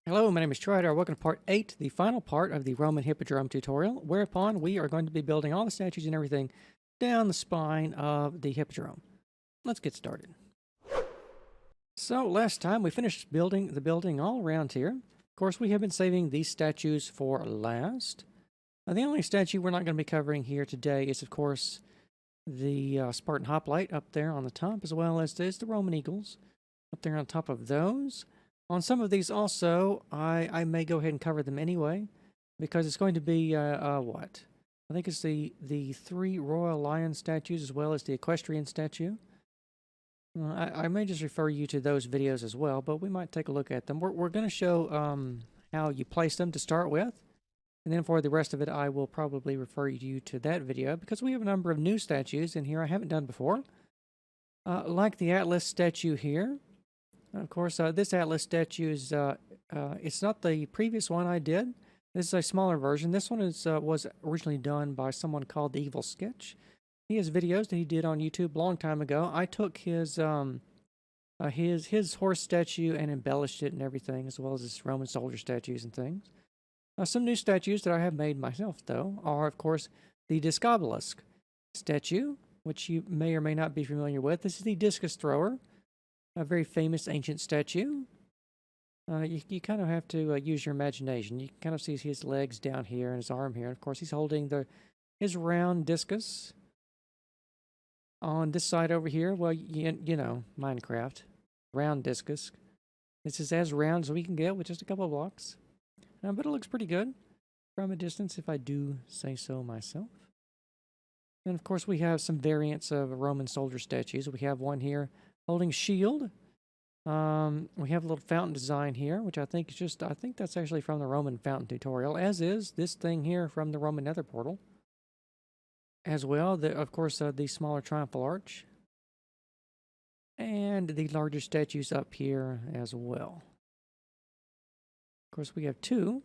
Hello, my name is Trydar. Welcome to part 8, the final part of the Roman Hippodrome tutorial, whereupon we are going to be building all the statues and everything down the spine of the Hippodrome. Let's get started. So last time we finished building the building all around here. Of course, we have been saving these statues for last. The only statue we're not going to be covering here today is, of course, the Spartan hoplite up there on the top, as well as the Roman eagles up there on top of those. On some of these also, I may go ahead and cover them anyway, because it's going to be, what? I think it's the 3 royal lion statues as well as the equestrian statue. I may just refer you to those videos as well, but we might take a look at them. We're going to show how you place them to start with, and then for the rest of it, I will probably refer you to that video, because we have a number of new statues in here I haven't done before, like the Atlas statue here. Of course, this Atlas statue is, it's not the previous one I did. This is a smaller version. This one is was originally done by someone called The Evil Sketch. He has videos that he did on YouTube a long time ago. I took his horse statue and embellished it and everything, as well as his Roman soldier statues and things. Some new statues that I have made myself, though, are, of course, the Discobelisk statue, which you may or may not be familiar with. This is the discus thrower. A very famous ancient statue. You kind of have to use your imagination. You can kind of see his legs down here and his arm here. And of course, he's holding his round discus on this side over here. Well, you know, Minecraft. Round discus. This is as round as we can get with just a couple of blocks. But it looks pretty good from a distance, if I do say so myself. And of course, we have some variants of Roman soldier statues. We have one here holding shield. We have a little fountain design here, which I think is just, I think that's actually from the Roman fountain tutorial, as is this thing here from the Roman nether portal. As well, of course, the smaller triumphal arch. And the larger statues up here as well. Of course, we have 2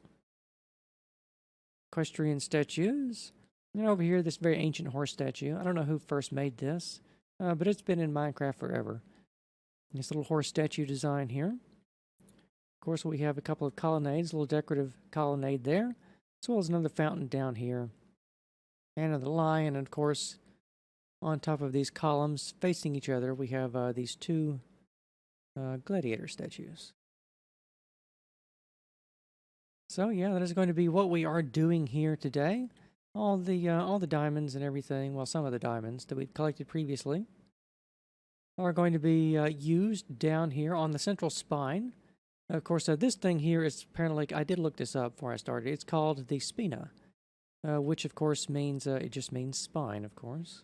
equestrian statues. And over here, this very ancient horse statue. I don't know who first made this, but it's been in Minecraft forever. This little horse statue design here. Of course, we have a couple of colonnades, a little decorative colonnade there, as well as another fountain down here. And the lion, and of course, on top of these columns facing each other, we have these 2 gladiator statues. So yeah, that is going to be what we are doing here today. All the diamonds and everything, well, some of the diamonds that we collected previously, are going to be used down here on the central spine. Of course, this thing here is apparently, I did look this up before I started, it's called the spina, which of course means, it just means spine, of course.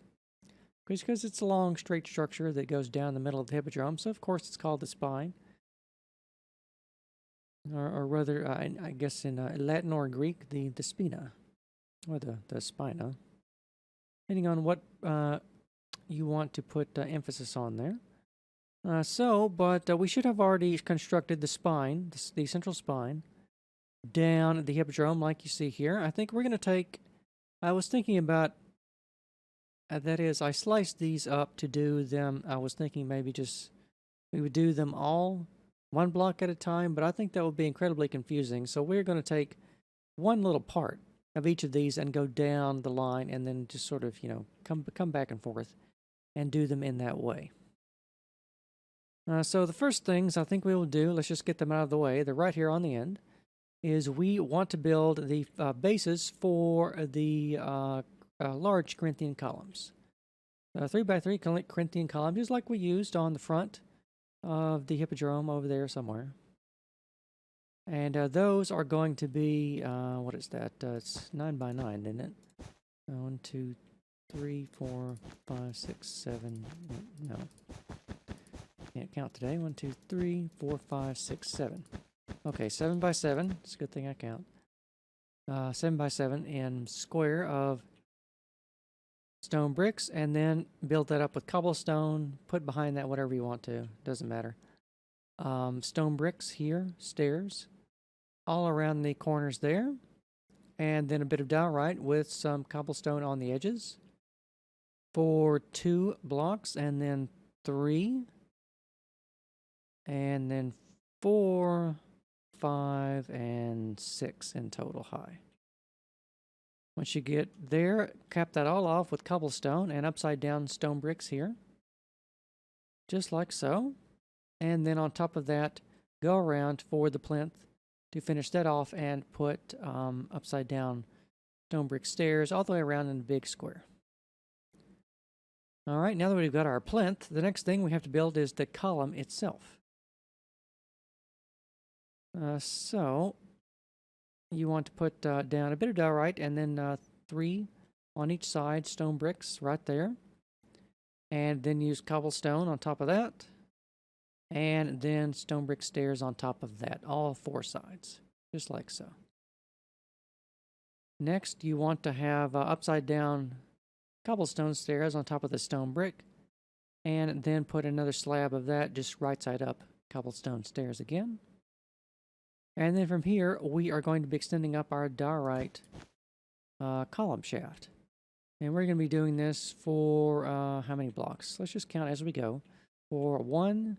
Because it's a long, straight structure that goes down the middle of the hippodrome, so of course it's called the spine. Or rather, I guess in Latin or Greek, the spina, or the spina, depending on what you want to put emphasis on there. But we should have already constructed the spine, the central spine, down the hippodrome like you see here. I think we're going to take, I was thinking about, that is, I sliced these up to do them. I was thinking maybe just, we would do them all 1 block at a time, but I think that would be incredibly confusing. So we're going to take one little part of each of these and go down the line and then just sort of, you know, come back and forth and do them in that way. So the first things I think we will do, let's just get them out of the way. They're right here on the end, is we want to build the bases for the large Corinthian columns. 3x3 Corinthian columns, just like we used on the front of the hippodrome over there somewhere. And those are going to be, what is that? It's 9x9, isn't it? 1, 2, 3, 4, 5, 6, 7. No. Can't count today. 1, 2, 3, 4, 5, 6, 7. Okay, 7x7. It's a good thing I count. 7x7 in square of stone bricks, and then build that up with cobblestone. Put behind that whatever you want to. Doesn't matter. Stone bricks here, stairs, all around the corners there. And then a bit of downright with some cobblestone on the edges for 2 blocks, and then 3, and then 4, 5, and 6 in total high. Once you get there, cap that all off with cobblestone and upside down stone bricks here. Just like so. And then on top of that, go around for the plinth to finish that off and put upside down stone brick stairs all the way around in a big square. All right, now that we've got our plinth, the next thing we have to build is the column itself. So you want to put down a bit of diorite and then 3 on each side, stone bricks right there. And then use cobblestone on top of that. And then stone brick stairs on top of that, all 4 sides, just like so. Next, you want to have upside down cobblestone stairs on top of the stone brick. And then put another slab of that, just right side up, cobblestone stairs again. And then from here, we are going to be extending up our diorite column shaft. And we're going to be doing this for how many blocks? Let's just count as we go. For 1,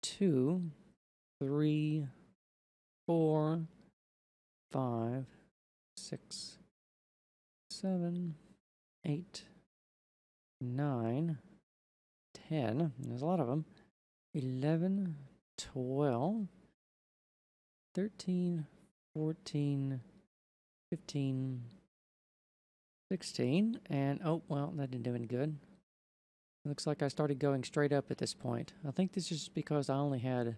2, 3, 4, 5, 6, 7, 8, 9, 10. There's a lot of them. 11, 12, 13, 14, 15, 16, and oh, well, that didn't do any good. Looks like I started going straight up at this point. I think this is because I only had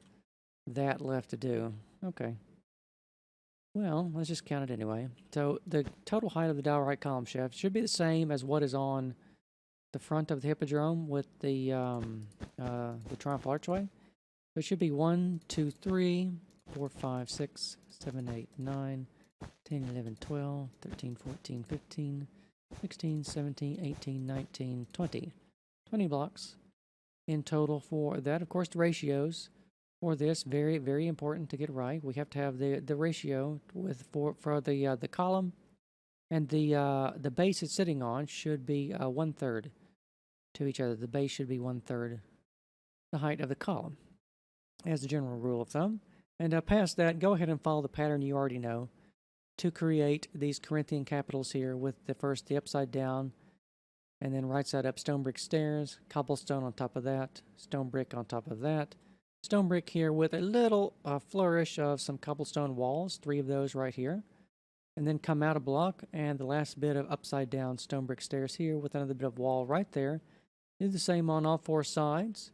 that left to do. Okay. Well, let's just count it anyway. So the total height of the diorite column shaft should be the same as what is on the front of the Hippodrome with the triumphal archway. So it should be 1, 2, 3, 4, 5, 6, 7, 8, 9, 10, 11, 12, 13, 14, 15, 16, 17, 18, 19, 20. 20 blocks in total for that. Of course, the ratios for this, very, very important to get right. We have to have the ratio with for the column, and the base it's sitting on should be 1/3 to each other. The base should be 1/3 the height of the column as a general rule of thumb. And past that, go ahead and follow the pattern you already know to create these Corinthian capitals here with the upside down and then right side up stone brick stairs, cobblestone on top of that, stone brick on top of that, stone brick here with a little flourish of some cobblestone walls, 3 of those right here, and then come out a block and the last bit of upside down stone brick stairs here with another bit of wall right there. Do the same on all 4 sides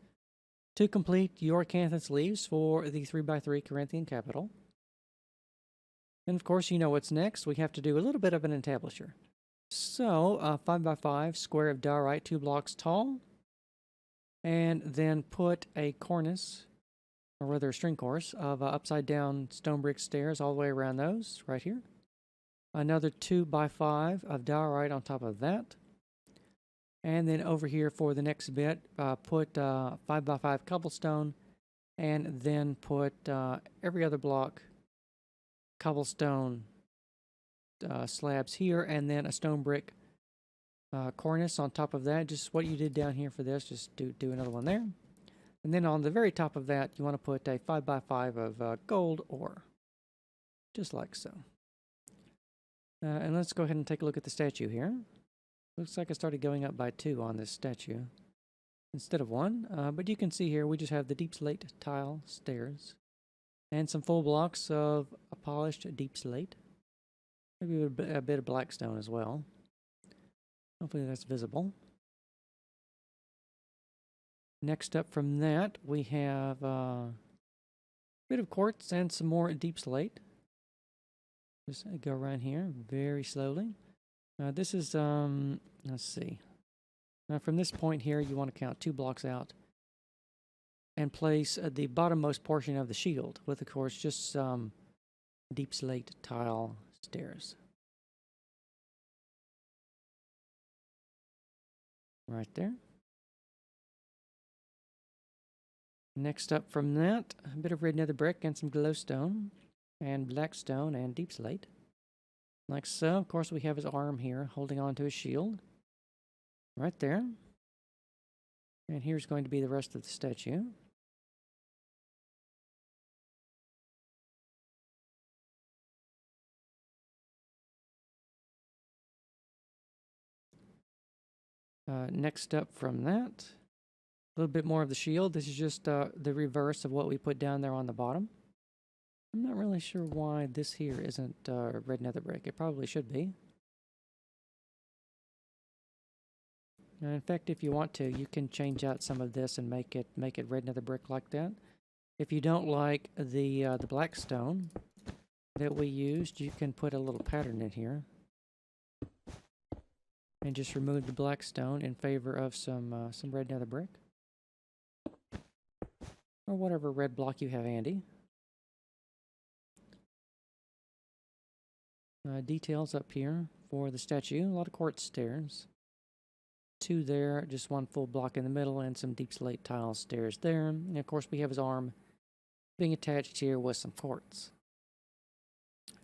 to complete your canthus sleeves for the 3x3 Corinthian capital. And of course, you know what's next. We have to do a little bit of an entablature. So, 5x5 square of diorite, 2 blocks tall, and then put a cornice, or rather a string course, of upside down stone brick stairs all the way around those, right here. Another 2x5 of diorite on top of that. And then over here for the next bit, put 5x5 cobblestone, and then put every other block cobblestone slabs here, and then a stone brick cornice on top of that. Just what you did down here for this, just do another one there. And then on the very top of that, you want to put a 5x5 of gold ore, just like so. And let's go ahead and take a look at the statue here. Looks like I started going up by 2 on this statue instead of 1, but you can see here we just have the deep slate tile stairs and some full blocks of a polished deep slate. Maybe a bit of black stone as well. Hopefully that's visible. Next up from that, we have a bit of quartz and some more deep slate. Just go around here very slowly. This is, let's see. Now from this point here, you want to count 2 blocks out and place the bottommost portion of the shield with, of course, just some deep slate tile stairs. Right there. Next up from that, a bit of red nether brick and some glowstone and black stone and deep slate. Like so. Of course, we have his arm here holding on to his shield. Right there. And here's going to be the rest of the statue. Next up from that, a little bit more of the shield. This is just the reverse of what we put down there on the bottom. I'm not really sure why this here isn't red nether brick. It probably should be. In fact, if you want to, you can change out some of this and make it red nether brick like that. If you don't like the black stone that we used, you can put a little pattern in here and just remove the black stone in favor of some red nether brick or whatever red block you have handy. Details up here for the statue. A lot of quartz stairs. 2 there, just 1 full block in the middle, and some deep slate tile stairs there. And of course we have his arm being attached here with some quartz.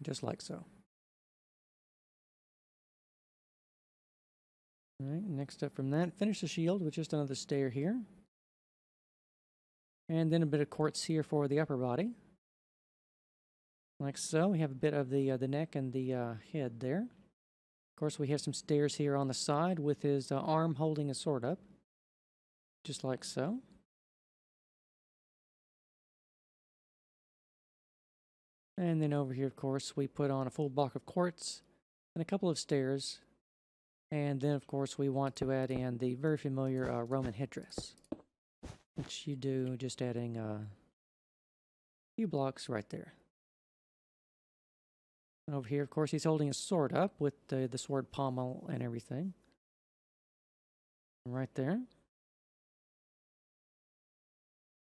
Just like so. Alright, next up from that, finish the shield with just another stair here. And then a bit of quartz here for the upper body. Like so. We have a bit of the neck and the head there. Of course, we have some stairs here on the side with his arm holding a sword up. Just like so. And then over here, of course, we put on a full block of quartz and a couple of stairs. And then, of course, we want to add in the very familiar Roman headdress, which you do just adding a few blocks right there. Over here, of course, he's holding a sword up with the sword pommel and everything. Right there.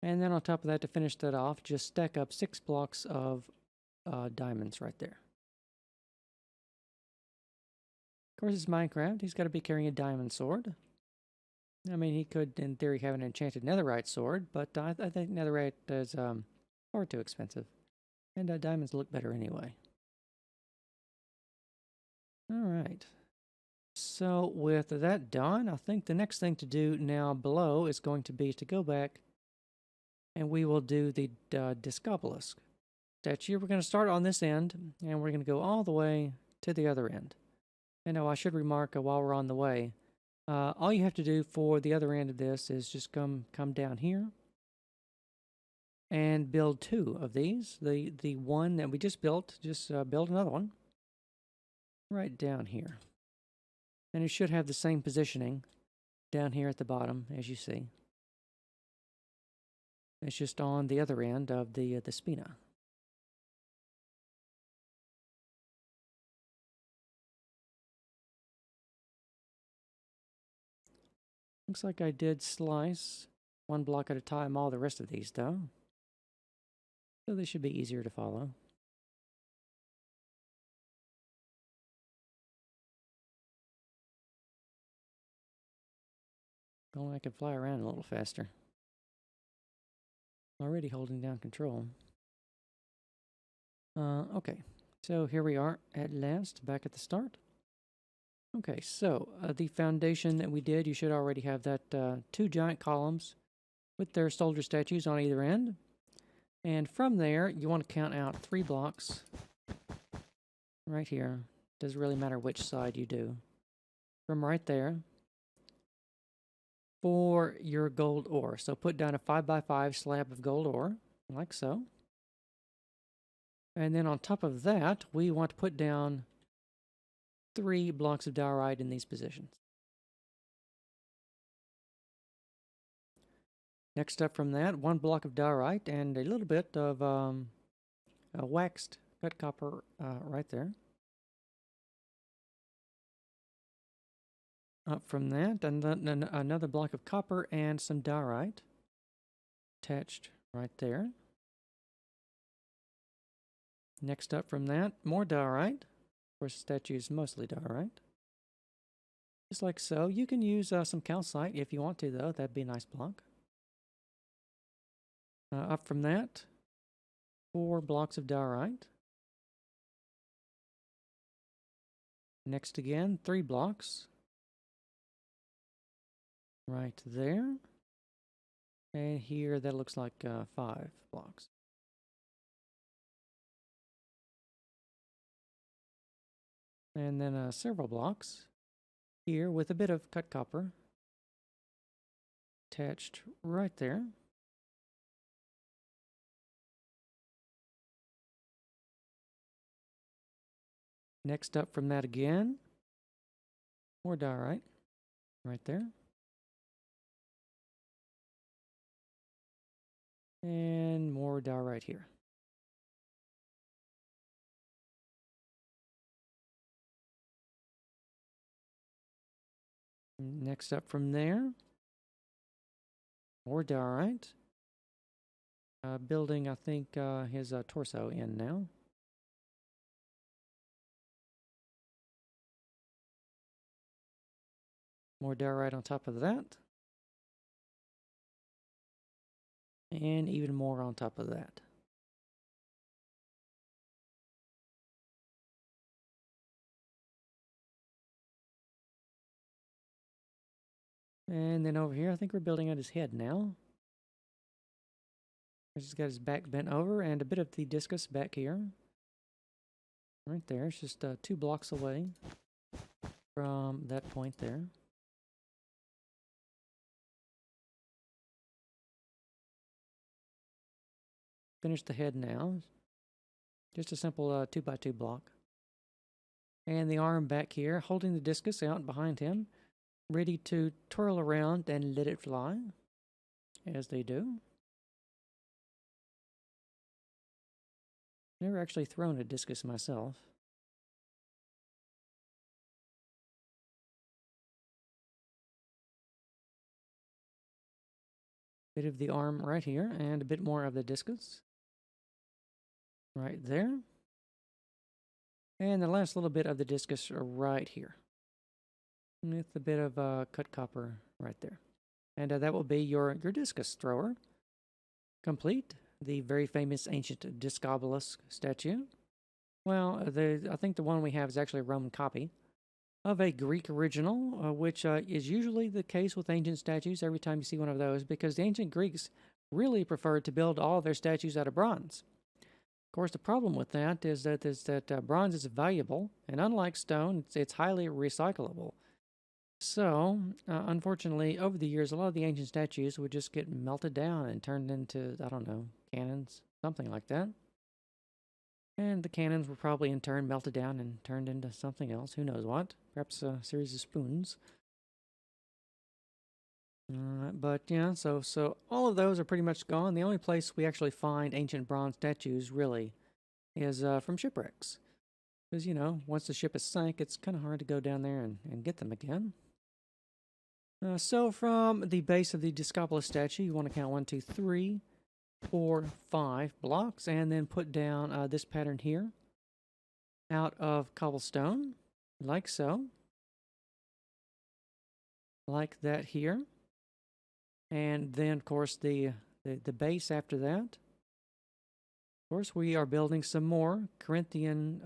And then on top of that, to finish that off, just stack up 6 blocks of diamonds right there. Of course, it's Minecraft. He's got to be carrying a diamond sword. I mean, he could, in theory, have an enchanted netherite sword, but I think netherite is far too expensive. And diamonds look better anyway. Alright, so with that done, I think the next thing to do now below is going to be to go back and we will do the Discus statue. We're going to start on this end and we're going to go all the way to the other end. And now I should remark while we're on the way, all you have to do for the other end of this is just come down here and build 2 of these. The one that we just built, just build another one. Right down here. And it should have the same positioning down here at the bottom, as you see. It's just on the other end of the spina. Looks like I did slice 1 block at a time all the rest of these, though. So they should be easier to follow. Only I can fly around a little faster. Already holding down control. Okay, so here we are at last, back at the start. Okay, so the foundation that we did, you should already have that 2 giant columns with their soldier statues on either end. And from there, you want to count out 3 blocks right here. Doesn't really matter which side you do. From right there. For your gold ore. So put down a 5x5 slab of gold ore, like so. And then on top of that, we want to put down 3 blocks of diorite in these positions. Next up from that, 1 block of diorite and a little bit of waxed cut copper right there. Up from that, and then another block of copper and some diorite attached right there. Next up from that, more diorite. Of course, the statue is mostly diorite. Just like so. You can use some calcite if you want to, though. That'd be a nice block. Up from that, 4 blocks of diorite. Next again, 3 blocks. Right there. And here that looks like 5 blocks. And then several blocks here with a bit of cut copper attached right there. Next up from that again, more diorite right there. And more diorite here. Next up from there, more diorite. Building, I think, his torso in now. More diorite on top of that. And even more on top of that. And then over here, I think we're building out his head now. He's got his back bent over and a bit of the discus back here. Right there. It's just 2 blocks away from that point there. Finish the head now. Just a simple 2x2 block. And the arm back here, holding the discus out behind him, ready to twirl around and let it fly, as they do. Never actually thrown a discus myself. Bit of the arm right here, and a bit more of the discus. Right there. And the last little bit of the discus right here. With a bit of cut copper right there. And that will be your discus thrower. Complete. The very famous ancient Discobolus statue. Well, I think the one we have is actually a Roman copy of a Greek original, which is usually the case with ancient statues every time you see one of those, because the ancient Greeks really preferred to build all their statues out of bronze. Of course, the problem with that is that bronze is valuable, and unlike stone, it's highly recyclable. So, unfortunately, over the years, a lot of the ancient statues would just get melted down and turned into, I don't know, cannons, something like that. And the cannons were probably in turn melted down and turned into something else, who knows what, perhaps a series of spoons. But yeah, so all of those are pretty much gone. The only place we actually find ancient bronze statues, really, is from shipwrecks. Because, you know, once the ship is sank, it's kind of hard to go down there and get them again. So from the base of the Discobolus statue, you want to count 1, 2, 3, 4, 5 blocks, and then put down this pattern here out of cobblestone, like so. Like that here. And then, of course, the base after that. Of course, we are building some more Corinthian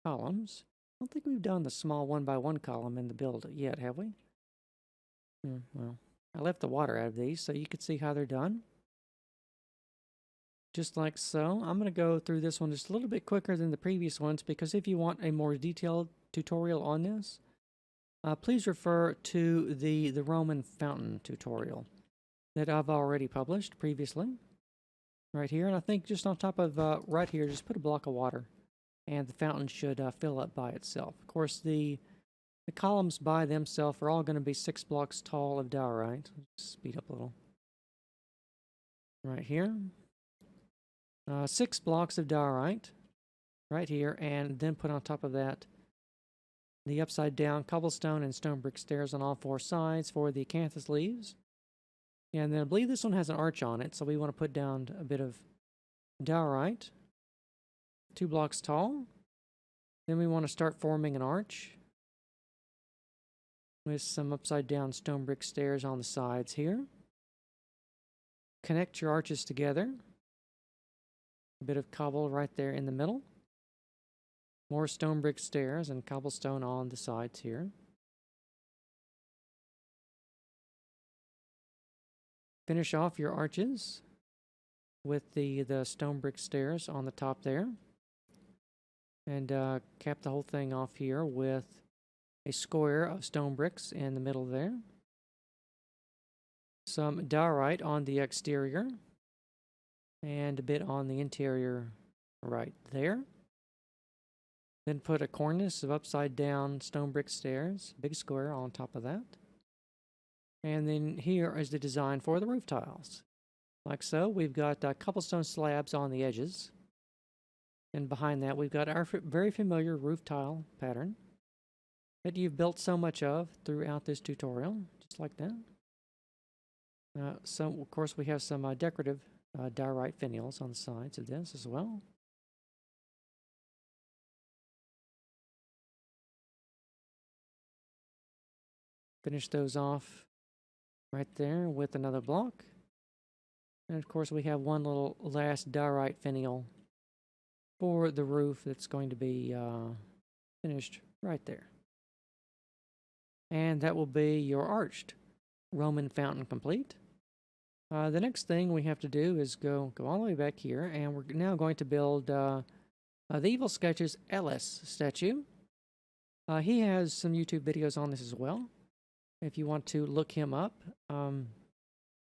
columns. I don't think we've done the small 1x1 column in the build yet, have we? Well, I left the water out of these so you could see how they're done. Just like so. I'm going to go through this one just a little bit quicker than the previous ones, because if you want a more detailed tutorial on this, please refer to the Roman fountain tutorial that I've already published previously. Right here. And I think just on top of right here, just put a block of water, and the fountain should fill up by itself. Of course, the columns by themselves are all going to be 6 blocks tall of diorite. Just speed up a little. Right here. 6 blocks of diorite right here, and then put on top of that the upside down cobblestone and stone brick stairs on all 4 sides for the acanthus leaves. And then I believe this one has an arch on it, so we want to put down a bit of diorite, 2 blocks tall. Then we want to start forming an arch with some upside down stone brick stairs on the sides here. Connect your arches together. A bit of cobble right there in the middle. More stone brick stairs and cobblestone on the sides here. Finish off your arches with the stone brick stairs on the top there. And cap the whole thing off here with a square of stone bricks in the middle there. some diorite on the exterior, and a bit on the interior right there. Then put a cornice of upside down stone brick stairs, big square on top of that. And then here is the design for the roof tiles. Like so, we've got cobblestone slabs on the edges. And behind that, we've got our very familiar roof tile pattern that you've built so much of throughout this tutorial, just like that. So, of course, we have some decorative diorite finials on the sides of this as well. Finish those off right there with another block. And of course we have one little last diorite finial for the roof that's going to be finished right there. And that will be your arched Roman fountain complete. The next thing we have to do is go all the way back here, and we're now going to build the Evil Sketches Ellis statue. He has some YouTube videos on this as well, if you want to look him up.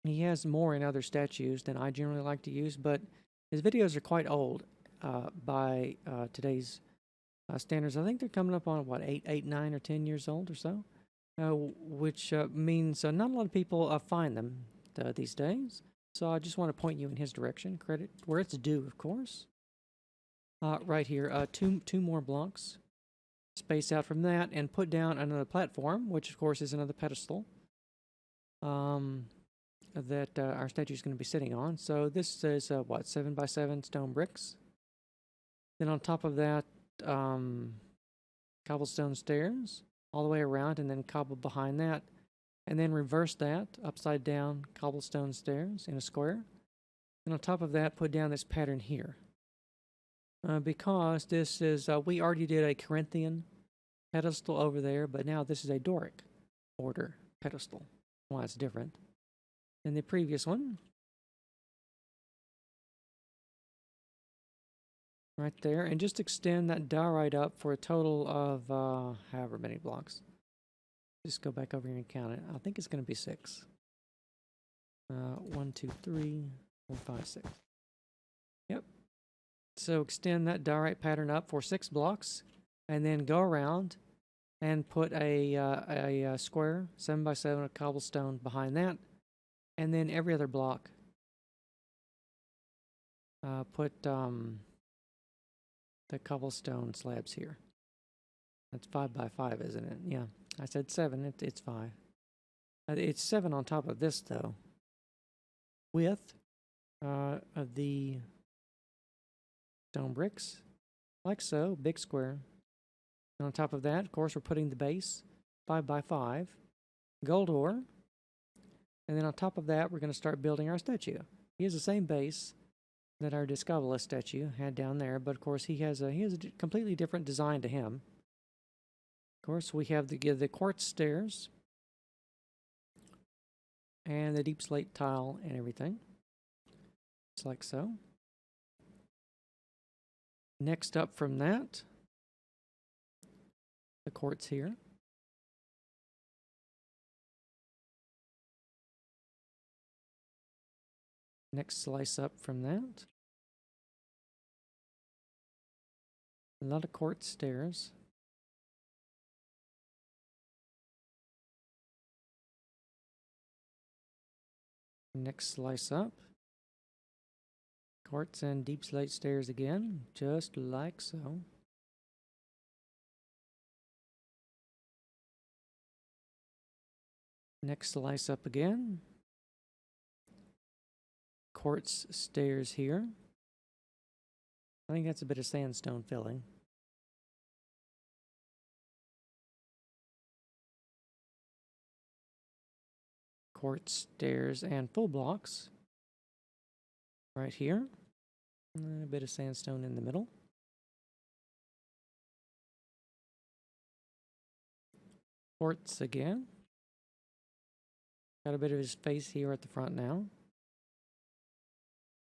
He has more in other statues than I generally like to use, but his videos are quite old by today's standards. I think they're coming up on, what, 8, 9, or 10 years old or so, which means not a lot of people find them these days. So I just want to point you in his direction. Credit where it's due, of course. Right here, two more blocks. Space out from that and put down another platform, which of course is another pedestal that our statue is going to be sitting on. So this is what, 7 by 7 stone bricks. Then on top of that, cobblestone stairs all the way around, and then cobble behind that, and then reverse that upside down cobblestone stairs in a square. And on top of that, put down this pattern here. Because this is, we already did a Corinthian pedestal over there, but now this is a Doric order pedestal. Why it's different than the previous one. Right there, and just extend that diorite up for a total of however many blocks. Just go back over here and count it. I think it's going to be 6. 1, 2, 3, 4, 5, 6. Yep. So extend that diorite pattern up for 6 blocks, and then go around and put a square 7 by 7 of cobblestone behind that, and then every other block put the cobblestone slabs here. That's 5 by 5, isn't it? Yeah, I said 7. It's 5. It's 7 on top of this though, with the stone bricks, like so, big square. And on top of that, of course, we're putting the base 5 by 5, gold ore, and then on top of that, we're going to start building our statue. He has the same base that our Discus statue had down there, but of course he has a completely different design to him. Of course, we have the quartz stairs and the deep slate tile and everything. Just like so. Next up from that, the quartz here. Next slice up from that. A lot of quartz stairs. Next slice up. Quartz and deep slate stairs again, just like so. Next slice up again. Quartz stairs here. I think that's a bit of sandstone filling. Quartz stairs and full blocks right here. And a bit of sandstone in the middle. Quartz again. Got a bit of his face here at the front now.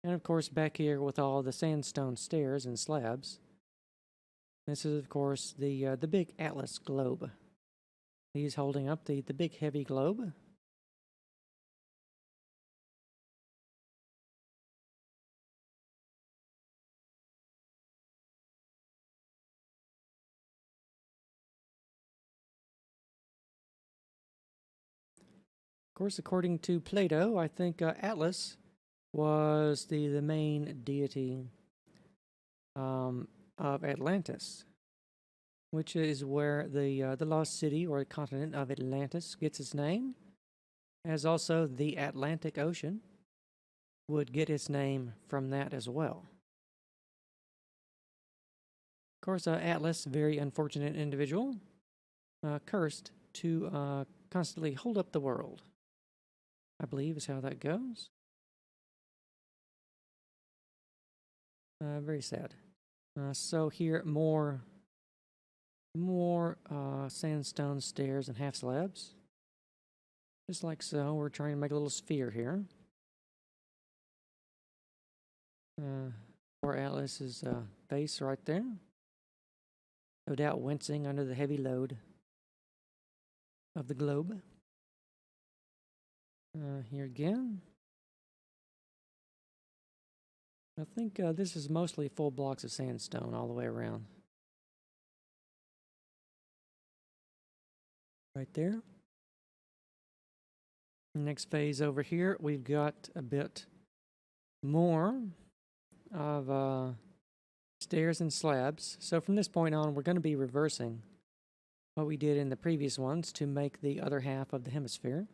And of course back here with all the sandstone stairs and slabs. This is of course the big Atlas globe. He's holding up the big heavy globe. course, according to Plato, I think Atlas was the main deity of Atlantis, which is where the lost city or continent of Atlantis gets its name, as also the Atlantic Ocean would get its name from that as well. Of course, Atlas, very unfortunate individual, cursed to constantly hold up the world, I believe is how that goes. Very sad. So here, more sandstone stairs and half slabs. Just like so, we're trying to make a little sphere here. Poor Atlas's base right there. No doubt wincing under the heavy load of the globe. Here again. I think this is mostly full blocks of sandstone all the way around. Right there. Next phase over here, we've got a bit more of stairs and slabs. So from this point on, we're going to be reversing what we did in the previous ones to make the other half of the hemisphere.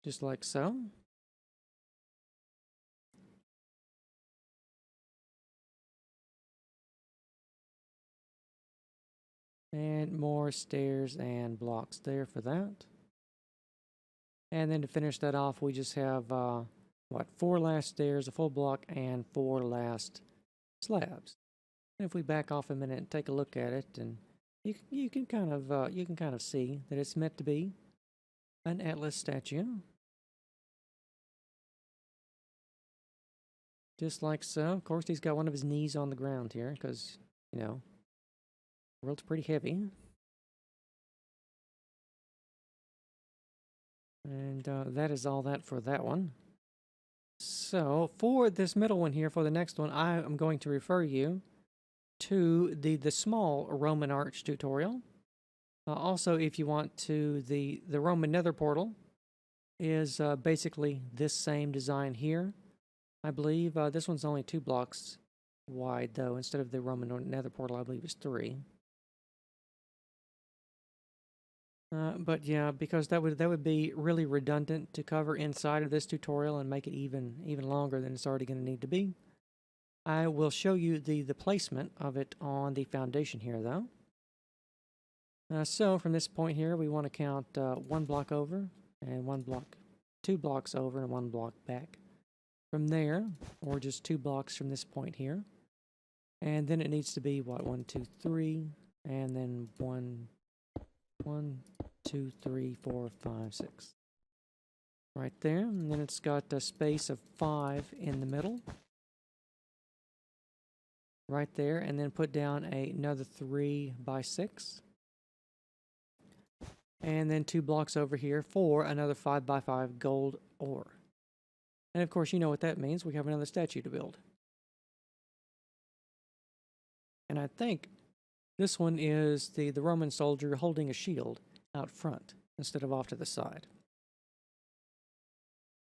Just like so. And more stairs and blocks there for that. And then to finish that off, we just have, 4 last stairs, a full block, and 4 last slabs. And if we back off a minute and take a look at it, and you can kind of see that it's meant to be an Atlas statue. Just like so. Of course, he's got one of his knees on the ground here, because, you know, the world's pretty heavy. And that is all that for that one. So for this middle one here, for the next one, I am going to refer you to the small Roman arch tutorial. Also, if you want to, the Roman nether portal is basically this same design here. I believe this one's only 2 blocks wide, though, instead of the Roman nether portal, I believe it's 3. But yeah, because that would be really redundant to cover inside of this tutorial and make it even longer than it's already going to need to be. I will show you the placement of it on the foundation here, though. So from this point here, we want to count 1 block over and 1 block, 2 blocks over and 1 block back. From there, or just 2 blocks from this point here, and then it needs to be what, 1, 2, 3, and then 1, 2, 3, 4, 5, 6. Right there, and then it's got a space of 5 in the middle. Right there, and then put down another 3 by 6. And then 2 blocks over here for another 5 by 5 gold ore. And of course, you know what that means. We have another statue to build. And I think this one is the Roman soldier holding a shield out front instead of off to the side.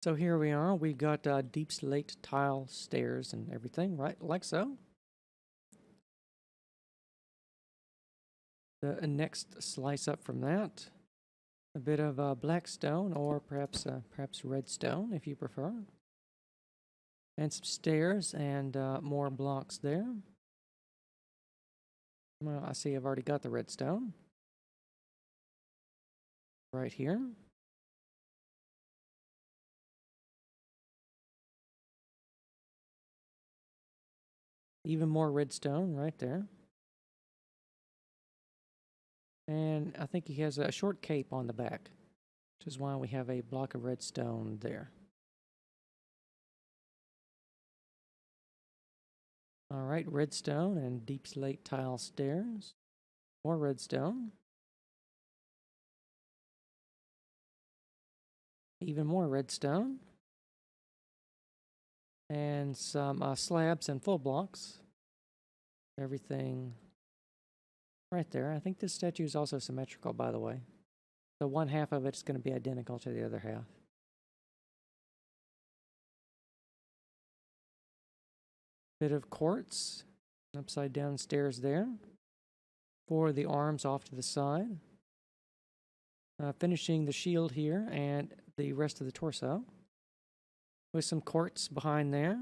So here we are. We've got deep slate tile stairs and everything, right? Like so. The next slice up from that, a bit of black stone, or perhaps red stone if you prefer. And some stairs and more blocks there. Well, I see I've already got the redstone. Right here. Even more redstone right there. And I think he has a short cape on the back, which is why we have a block of redstone there. Alright, redstone and deep slate tile stairs. More redstone. Even more redstone. And some slabs and full blocks. Everything right there. I think this statue is also symmetrical, by the way. So one half of it's going to be identical to the other half. Bit of quartz, upside down stairs there for the arms off to the side. Finishing the shield here and the rest of the torso with some quartz behind there.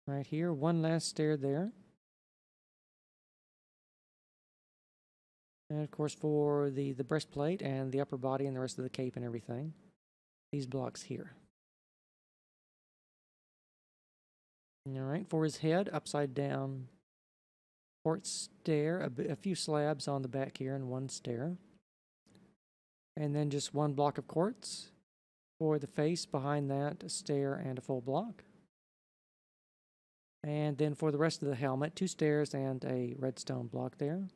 Right here, one last stair there. And of course for the breastplate and the upper body and the rest of the cape and everything, these blocks here. Alright, for his head, upside down quartz stair, a few slabs on the back here and one stair. And then just one block of quartz. For the face, behind that, a stair and a full block. And then for the rest of the helmet, 2 stairs and a redstone block there.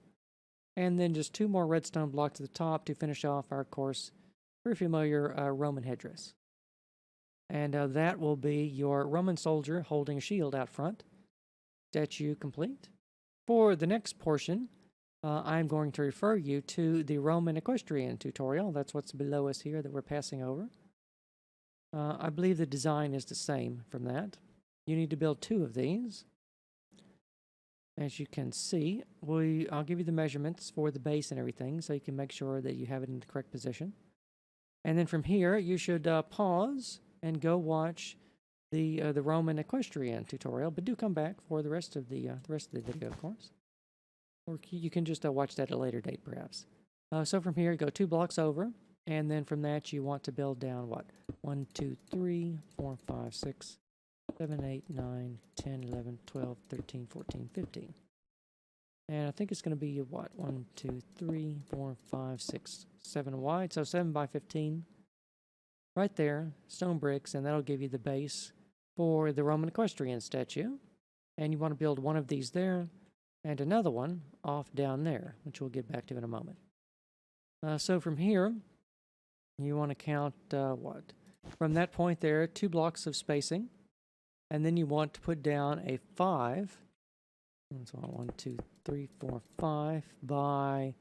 And then just 2 more redstone blocks at the top to finish off our, of course, very familiar Roman headdress. And that will be your Roman soldier holding a shield out front. Statue complete. For the next portion, I'm going to refer you to the Roman Equestrian tutorial. That's what's below us here that we're passing over. I believe the design is the same from that. You need to build 2 of these. As you can see, I'll give you the measurements for the base and everything so you can make sure that you have it in the correct position. And then from here, you should pause and go watch the Roman Equestrian tutorial, but do come back for the rest of the video, of course. Or you can just watch that at a later date, perhaps. So from here, go 2 blocks over, and then from that, you want to build down what? 1, 2, 3, 4, 5, 6, 7, 8, 9, 10, 11, 12, 13, 14, 15. And I think it's going to be what? 1, 2, 3, 4, 5, 6, 7 wide. So 7 by 15. Right there, stone bricks, and that'll give you the base for the Roman Equestrian statue. And you want to build one of these there, and another one off down there, which we'll get back to in a moment. So from here, you want to count what? From that point there, 2 blocks of spacing. And then you want to put down a 5. So 1, 2, 3, 4, 5 by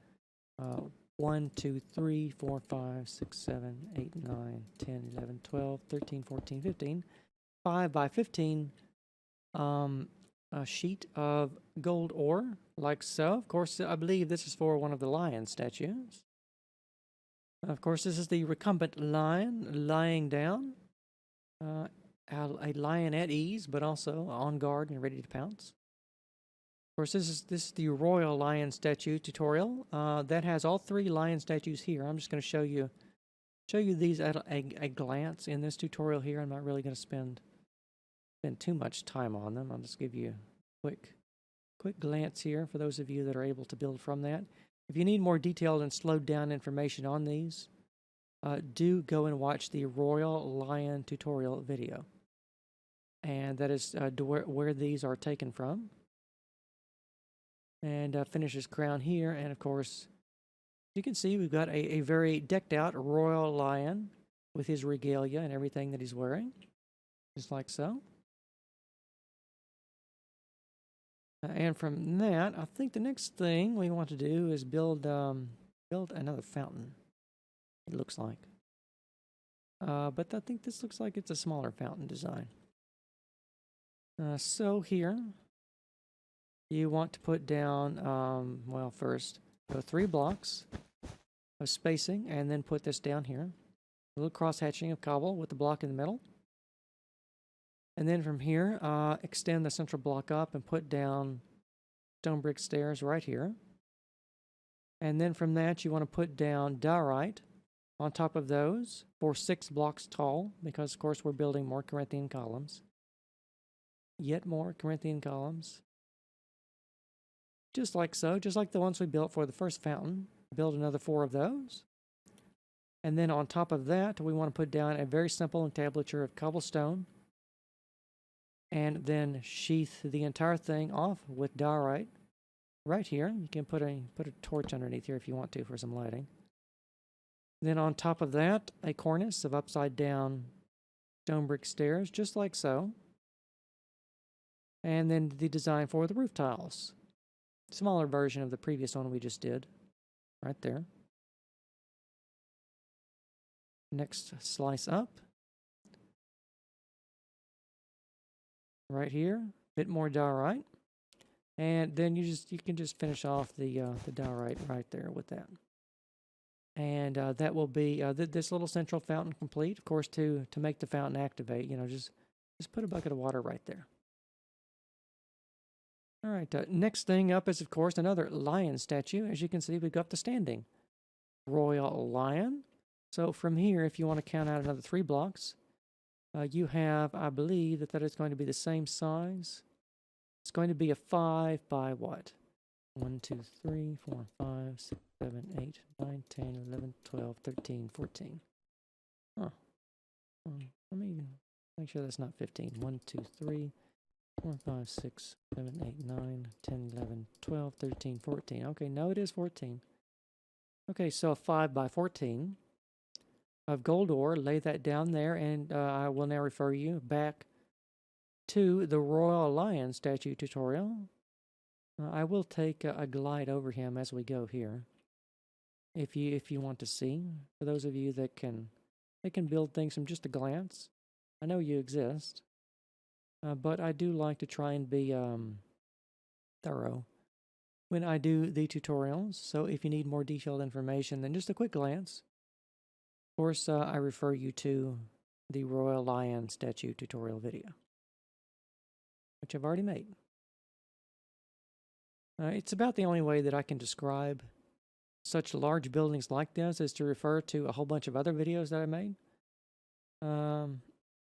1, 2, 3, 4, 5, 6, 7, 8, 9, 10, 11, 12, 13, 14, 15. 5 by 15 a sheet of gold ore, like so. Of course, I believe this is for one of the lion statues. Of course, this is the recumbent lion lying down. A lion at ease, but also on guard and ready to pounce. Of course, this is the royal lion statue tutorial. That has all 3 lion statues here. I'm just going to show you these at a glance in this tutorial here. I'm not really going to spend too much time on them. I'll just give you a quick glance here for those of you that are able to build from that. If you need more detailed and slowed down information on these, do go and watch the Royal Lion tutorial video. And that is where these are taken from. And finish his crown here. And of course, you can see we've got a very decked out royal lion with his regalia and everything that he's wearing. Just like so. And from that, I think the next thing we want to do is build another fountain, it looks like. But I think this looks like it's a smaller fountain design. So here, you want to put down, well, first, go 3 blocks of spacing, and then put this down here. A little cross-hatching of cobble with the block in the middle. And then from here, extend the central block up and put down stone brick stairs right here. And then from that, you want to put down diorite on top of those for 6 blocks tall, because of course we're building more Corinthian columns. Yet more Corinthian columns. Just like so, just like the ones we built for the first fountain. Build another 4 of those. And then on top of that, we want to put down a very simple entablature of cobblestone. And then sheath the entire thing off with diorite right here. You can put a torch underneath here if you want to for some lighting. Then on top of that, a cornice of upside down stone brick stairs, just like so. And then the design for the roof tiles. Smaller version of the previous one we just did. Right there. Next slice up. Right here. Bit more diorite. And then you can just finish off the diorite right there with that. And that will be this little central fountain complete. Of course, to make the fountain activate, just put a bucket of water right there. All right, next thing up is, of course, another lion statue. As you can see, we've got the standing royal lion. So from here, if you want to count out another 3 blocks, you have, I believe, that is going to be the same size. It's going to be a 5 by what? 1, 2, 3, 4, 5, 6, 7, 8, 9, 10, 11, 12, 13, 14. Huh. Let me make sure that's not 15. 1, 2, 3, 4, 5, 6, 7, 8, 9, 10, 11, 12, 13, 14. Okay, no, it is 14. Okay, so a 5 by 14 of gold ore. Lay that down there, and I will now refer you back to the Royal Lion statue tutorial. I will take a glide over him as we go here. If you want to see, for those of you that can build things from just a glance, I know you exist. But I do like to try and be thorough when I do the tutorials. So if you need more detailed information than just a quick glance, of course, I refer you to the Royal Lion statue tutorial video, which I've already made. It's about the only way that I can describe such large buildings like this is to refer to a whole bunch of other videos that I made.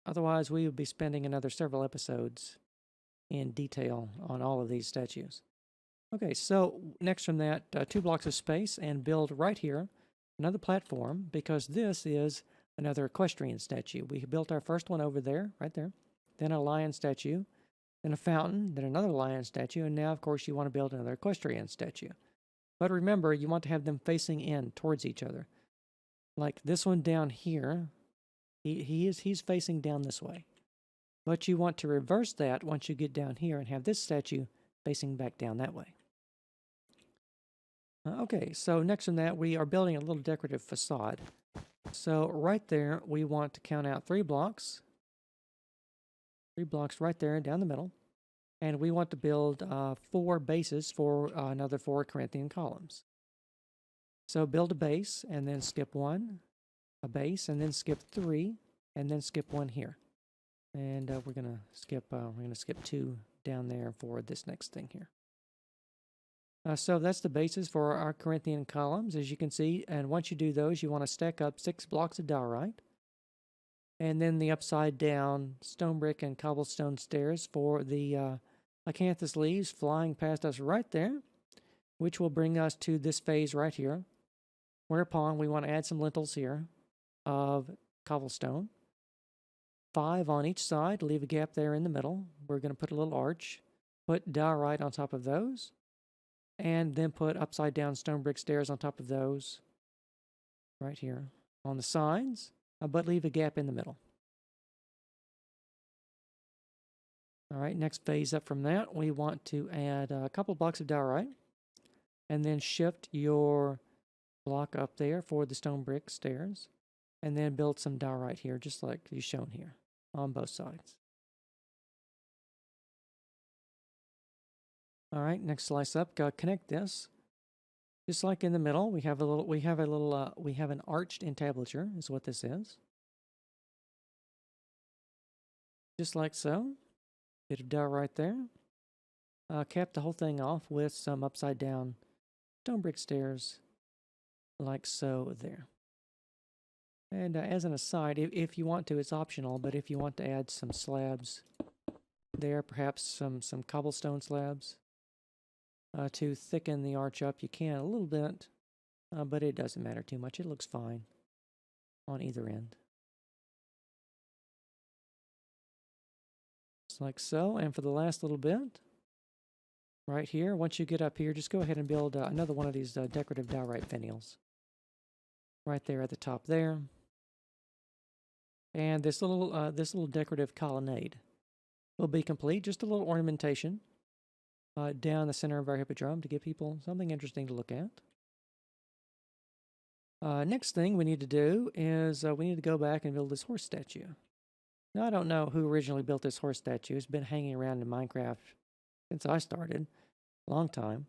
Otherwise, we would be spending another several episodes in detail on all of these statues. Okay, so next from that, 2 blocks of space, and build right here another platform, because this is another equestrian statue. We built our first one over there, right there, then a lion statue, then a fountain, then another lion statue, and now, of course, you want to build another equestrian statue. But remember, you want to have them facing in towards each other. Like this one down here, he's facing down this way. But you want to reverse that once you get down here and have this statue facing back down that way. Okay, so next from that, we are building a little decorative facade. So right there, we want to count out 3 blocks. 3 blocks right there down the middle. And we want to build 4 bases for another 4 Corinthian columns. So build a base and then skip 1, a base, and then skip 3, and then skip 1 here. And we're gonna skip 2 down there for this next thing here. So that's the basis for our Corinthian columns, as you can see. And once you do those, you want to stack up 6 blocks of diorite. And then the upside down stone brick and cobblestone stairs for the acanthus leaves flying past us right there, which will bring us to this phase right here, whereupon we want to add some lintels here of cobblestone. 5 on each side, leave a gap there in the middle. We're going to put a little arch, put diorite on top of those, and then put upside down stone brick stairs on top of those right here on the sides, but leave a gap in the middle. All right, next phase up from that, we want to add a couple blocks of diorite, and then shift your block up there for the stone brick stairs, and then build some diorite here, just like you've shown here on both sides. All right, next slice up, connect this. Just like in the middle, we have an arched entablature is what this is. Just like so. Bit of diorite there. Cap the whole thing off with some upside down stone brick stairs like so there. And as an aside, if you want to, it's optional, but if you want to add some slabs there, perhaps some cobblestone slabs to thicken the arch up, you can a little bit, but it doesn't matter too much. It looks fine on either end. Just like so. And for the last little bit, right here, once you get up here, just go ahead and build another one of these decorative diorite finials. Right there at the top there. And this little decorative colonnade will be complete. Just a little ornamentation down the center of our hippodrome to give people something interesting to look at. Next thing we need to do is we need to go back and build this horse statue. Now, I don't know who originally built this horse statue. It's been hanging around in Minecraft since I started, a long time.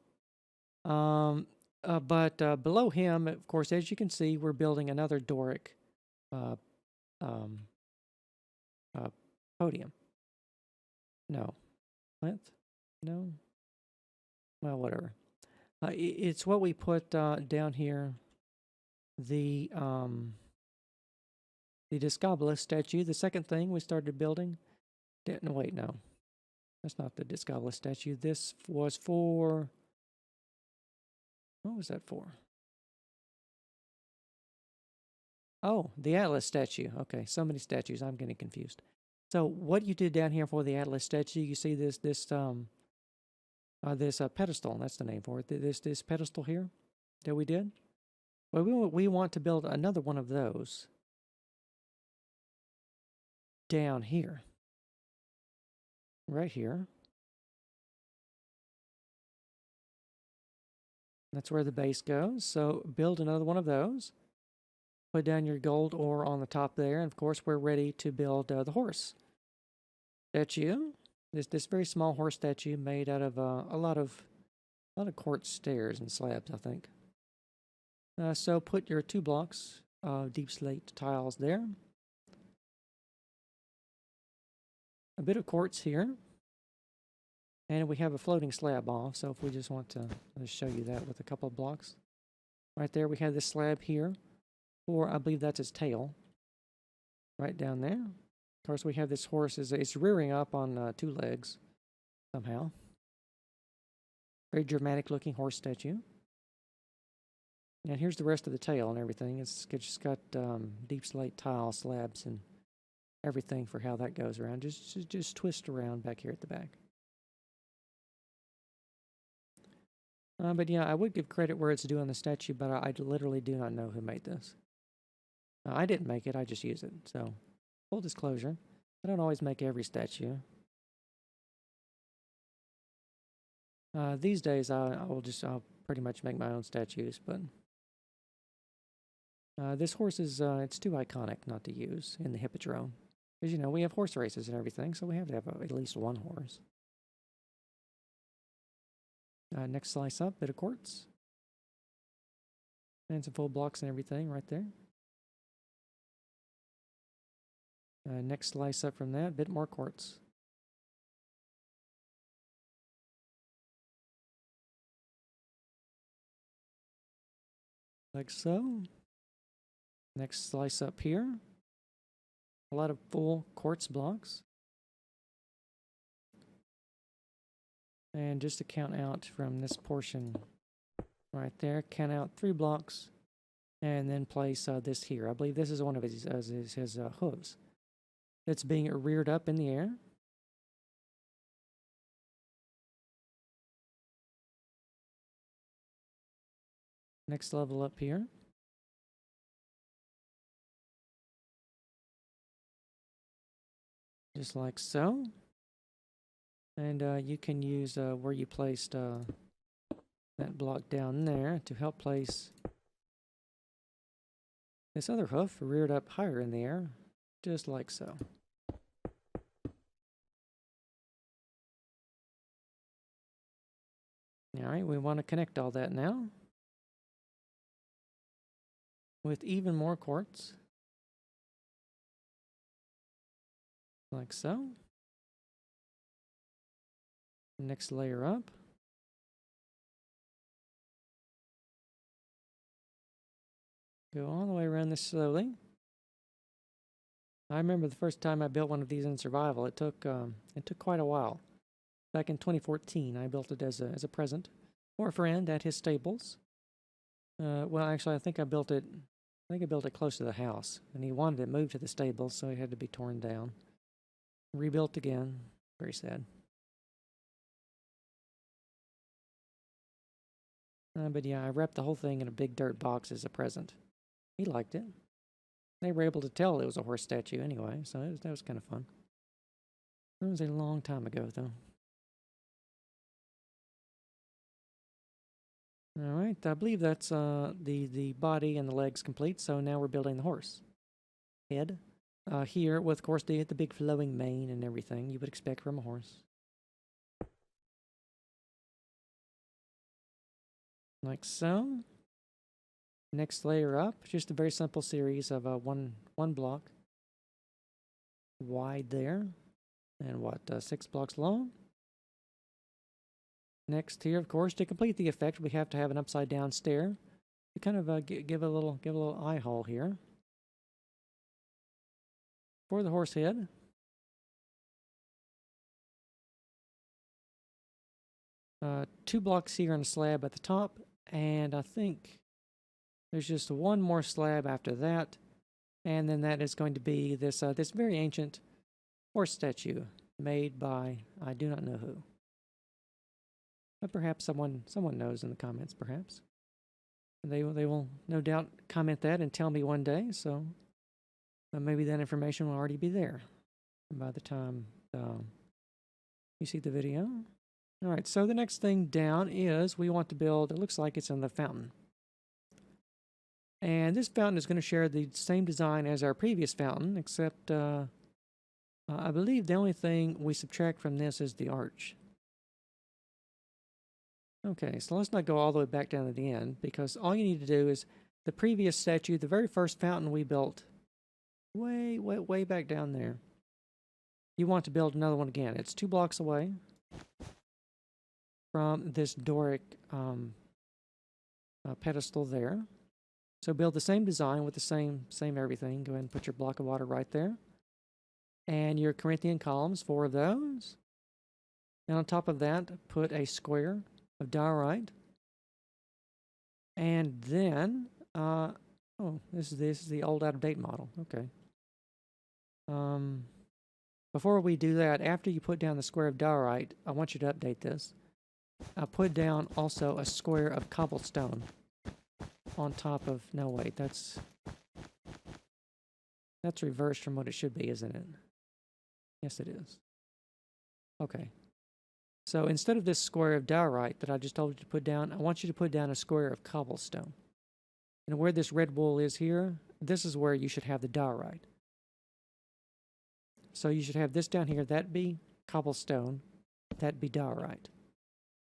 But below him, of course, as you can see, we're building another Doric podium. No. Plinth? No? Well, whatever. It's what we put down here. The Discobulus statue, the second thing we started building. No, wait, no. That's not the Discobulus statue. This was for... What was that for? Oh, the Atlas statue. Okay, so many statues. I'm getting confused. So what you did down here for the Atlas statue, you see this pedestal. That's the name for it. This pedestal here that we did. Well, we want to build another one of those down here, right here. That's where the base goes. So build another one of those. Put down your gold ore on the top there, and of course we're ready to build the horse statue. This very small horse statue made out of a lot of quartz stairs and slabs, I think. So put your 2 blocks of deep slate tiles there. A bit of quartz here. And we have a floating slab off, so if we just want to show you that with a couple of blocks. Right there, we have this slab here, or I believe that's its tail. Right down there. Of course, we have this horse, it's rearing up on 2 legs, somehow. Very dramatic looking horse statue. And here's the rest of the tail and everything. It's just got deep slate tile slabs and everything for how that goes around. Just twist around back here at the back. But yeah, I would give credit where it's due on the statue, but I literally do not know who made this. I didn't make it, I just use it. So, full disclosure, I don't always make every statue. These days, I'll pretty much make my own statues, but this horse is, it's too iconic not to use in the Hippodrome. Because, you know, we have horse races and everything, so we have to have at least one horse. Next slice up, bit of quartz. And some full blocks and everything right there. Next slice up from that, bit more quartz. Like so. Next slice up here. A lot of full quartz blocks. And just to count out from this portion right there, count out 3 blocks, and then place this here. I believe this is one of his hooves. It's being reared up in the air. Next level up here. Just like so. And you can use where you placed that block down there to help place this other hoof reared up higher in the air, just like so. All right, we want to connect all that now with even more quartz, like so. Next layer up. Go all the way around this slowly. I remember the first time I built one of these in survival. It took quite a while. Back in 2014, I built it as a present for a friend at his stables. Well, actually, I think I built it close to the house, and he wanted it moved to the stables, so it had to be torn down, rebuilt again. Very sad. But yeah, I wrapped the whole thing in a big dirt box as a present. He liked it. They were able to tell it was a horse statue anyway, so that was kind of fun. That was a long time ago, though. All right, I believe that's the body and the legs complete, so now we're building the horse head. Here, with, of course, the big flowing mane and everything you would expect from a horse. Like so. Next layer up, just a very simple series of one block wide there, and what, 6 blocks long. Next here, of course, to complete the effect, we have to have an upside down stair to kind of give a little eye hole here for the horse head. Two blocks here on a slab at the top, and I think there's just one more slab after that, and then that is going to be this this very ancient horse statue made by I do not know who, but perhaps someone knows in the comments. Perhaps they will no doubt comment that and tell me one day. So maybe that information will already be there by the time you see the video. All right. So the next thing down is we want to build. It looks like it's in the fountain. And this fountain is going to share the same design as our previous fountain, except I believe the only thing we subtract from this is the arch. Okay, so let's not go all the way back down to the end, because all you need to do is the previous statue, the very first fountain we built, way back down there. You want to build another one again. It's 2 blocks away from this Doric pedestal there. So build the same design with the same everything. Go ahead and put your block of water right there. And your Corinthian columns, 4 of those. And on top of that, put a square of diorite. And then, oh, this is the old out-of-date model. Okay. Before we do that, after you put down the square of diorite, I want you to update this. Put down also a square of cobblestone on top of, no wait, that's reversed from what it should be, isn't it? Yes, it is. Okay. So instead of this square of diorite that I just told you to put down, I want you to put down a square of cobblestone. And where this red wool is here, this is where you should have the diorite. So you should have this down here, that be cobblestone, that be diorite.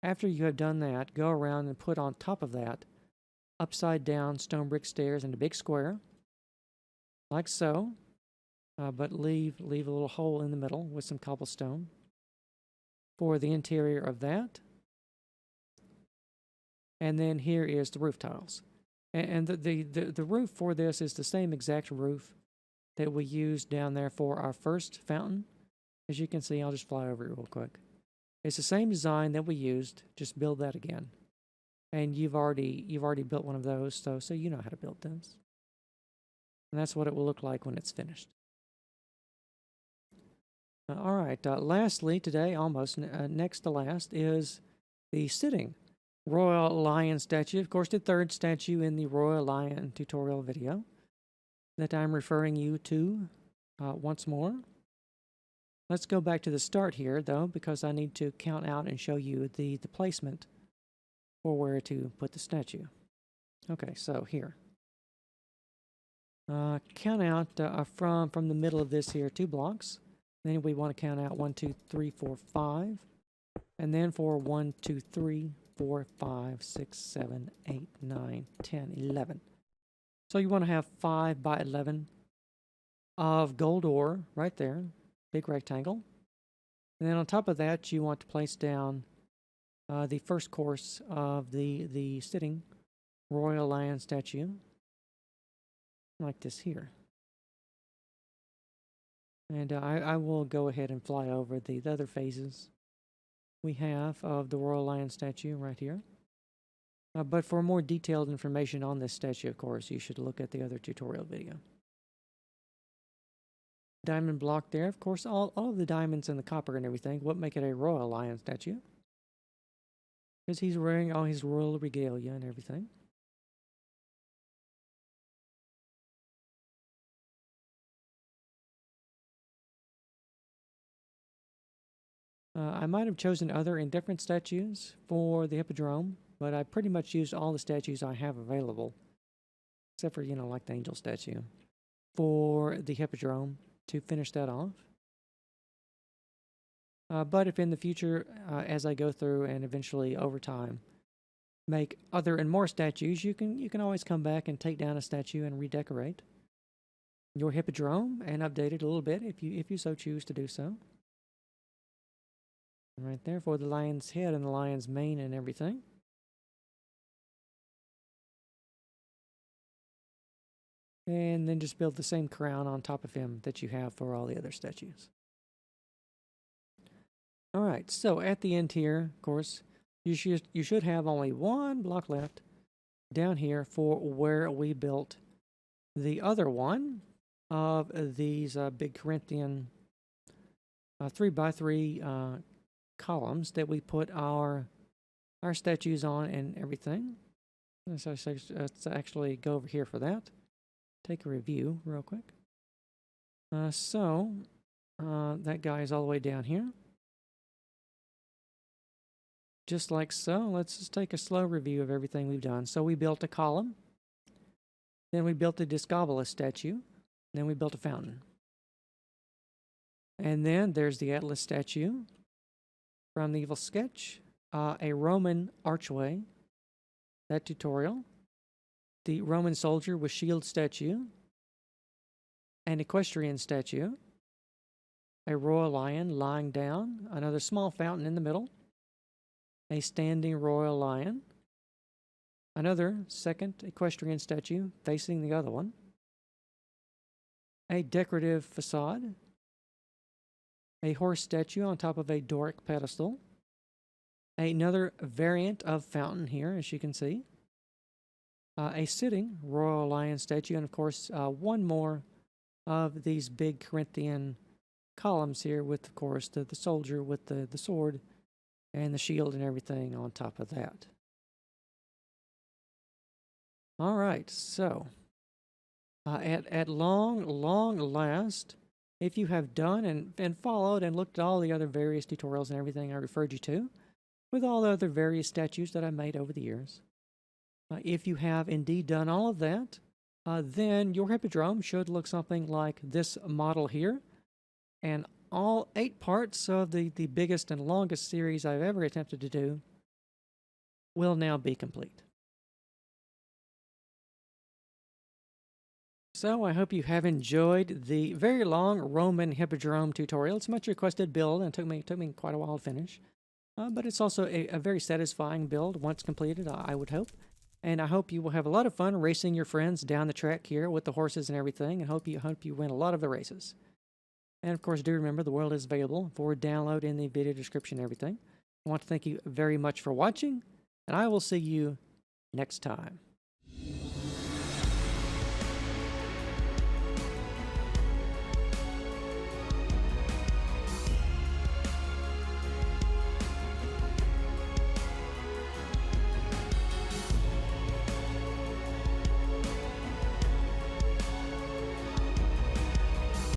After you have done that, go around and put on top of that upside down stone brick stairs in a big square, like so, but leave a little hole in the middle with some cobblestone for the interior of that. And then here is the roof tiles. And the roof for this is the same exact roof that we used down there for our first fountain. As you can see, I'll just fly over it real quick. It's the same design that we used, just build that again. And you've already built one of those, so you know how to build this. And that's what it will look like when it's finished. All right, lastly today, almost next to last, is the sitting royal lion statue. Of course, the third statue in the royal lion tutorial video that I'm referring you to once more. Let's go back to the start here, though, because I need to count out and show you the placement for where to put the statue. Okay, so here. Count out from the middle of this here 2 blocks. Then we want to count out 1, 2, 3, 4, 5. And then for 1, 2, 3, 4, 5, 6, 7, 8, 9, 10, 11. So you want to have 5 by 11 of gold ore right there, big rectangle. And then on top of that, you want to place down the first course of the sitting royal lion statue, like this here. And I will go ahead and fly over the other phases we have of the royal lion statue right here. But for more detailed information on this statue, of course, you should look at the other tutorial video. Diamond block there. Of course, all of the diamonds and the copper and everything, what make it a royal lion statue? Because he's wearing all his royal regalia and everything. I might have chosen other indifferent statues for the Hippodrome, but I pretty much used all the statues I have available, except for, you know, like the angel statue, for the Hippodrome to finish that off. But if in the future, as I go through and eventually over time, make other and more statues, you can always come back and take down a statue and redecorate your Hippodrome and update it a little bit if you so choose to do so. Right there for the lion's head and the lion's mane and everything. And then just build the same crown on top of him that you have for all the other statues. All right, so at the end here, of course, you should have only one block left down here for where we built the other one of these big Corinthian 3x3 columns that we put our statues on and everything. So let's actually go over here for that. Take a review real quick. That guy is all the way down here. Just like so. Let's just take a slow review of everything we've done. So we built a column. Then we built a Discobolus statue. Then we built a fountain. And then there's the Atlas statue from the Evil Sketch. A Roman archway. That tutorial. The Roman soldier with shield statue. An Equestrian statue. A royal lion lying down. Another small fountain in the middle. A standing royal lion. Another second Equestrian statue facing the other one. A decorative facade. A horse statue on top of a Doric pedestal. Another variant of fountain here, as you can see. A sitting royal lion statue, and of course, one more of these big Corinthian columns here with, of course, the soldier with the sword and the shield and everything on top of that. All right, so at long last, if you have done and followed and looked at all the other various tutorials and everything I referred you to, with all the other various statues that I made over the years, if you have indeed done all of that, then your Hippodrome should look something like this model here, and all 8 parts of the biggest and longest series I've ever attempted to do will now be complete. So I hope you have enjoyed the very long Roman Hippodrome tutorial. It's a much requested build and it took me quite a while to finish. But it's also a very satisfying build once completed, I would hope. And I hope you will have a lot of fun racing your friends down the track here with the horses and everything, and hope you win a lot of the races. And of course, do remember the world is available for download in the video description and everything. I want to thank you very much for watching, and I will see you next time.